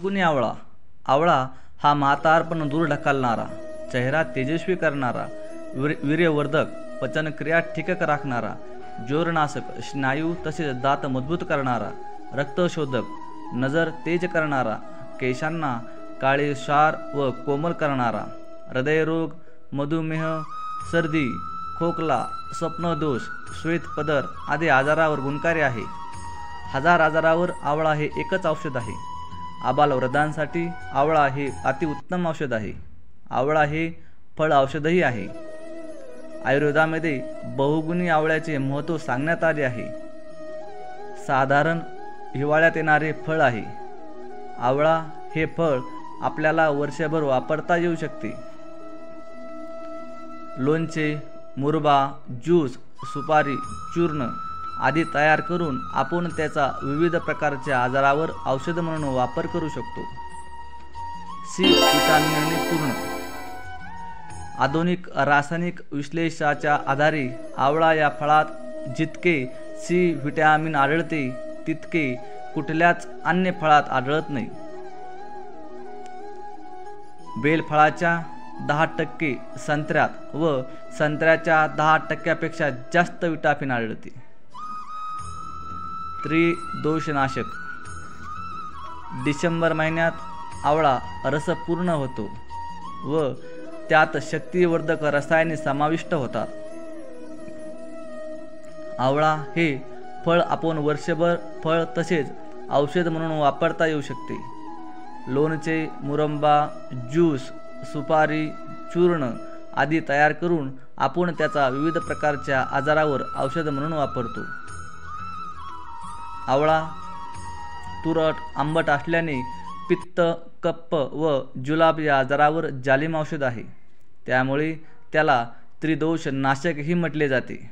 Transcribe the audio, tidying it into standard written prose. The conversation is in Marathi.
गुणी आवळा. आवळा हा म्हातारपण दूर ढकलणारा, चेहरा तेजस्वी करणारा, वीर्यवर्धक, पचनक्रिया ठीकक राखणारा, जोरनाशक, स्नायू तसेच दात मजबूत करणारा, रक्तशोधक, नजर तेज करणारा, केसांना काळेशार व कोमल करणारा, हृदयरोग, मधुमेह, सर्दी, खोकला, स्वप्नदोष, श्वेतपदर आदी आजारावर गुणकारी आहे. हजार आजारावर आवळा हे एकच औषध आहे. आबालवृद्धांसाठी आवळा हे अतिउत्तम औषध आहे. आवळा हे फळ औषधही आहे. आयुर्वेदामध्ये बहुगुणी आवळ्याचे महत्त्व सांगण्यात आले आहे. साधारण हिवाळ्यात येणारे फळ आहे. आवळा हे फळ आपल्याला वर्षभर वापरता येऊ शकते. लोणचे, मुरबा, ज्यूस, सुपारी, चूर्ण आदी तयार करून आपण त्याचा विविध प्रकारच्या आजारावर औषध म्हणून वापर करू शकतो. सी विटामिनने पूर्ण. आधुनिक रासायनिक विश्लेषणाच्या आधारे आवळा या फळात जितके सी विटॅमिन आढळते तितके कुठल्याच अन्य फळात आढळत नाही. बेलफळाच्या 10% संत्र्यात व संत्र्याच्या 10%पेक्षा जास्त विटामिन आढळते. त्रिदोषनाशक. डिसेंबर महिन्यात आवळा रसपूर्ण होतो व त्यात शक्तिवर्धक रसायने समाविष्ट होतात. आवळा हे फळ आपण वर्षभर फळ तसेच औषध म्हणून वापरता येऊ शकते. लोणचे, मुरंबा, ज्यूस, सुपारी, चूर्ण आदी तयार करून आपण त्याचा विविध प्रकारच्या आजारावर औषध म्हणून वापरतो. आवळा तुरट आंबट असल्याने पित्त, कफ व जुलाब या आजारावर जालिम औषध आहे. त्यामुळे त्याला त्रिदोष नाशकही म्हटले जाते.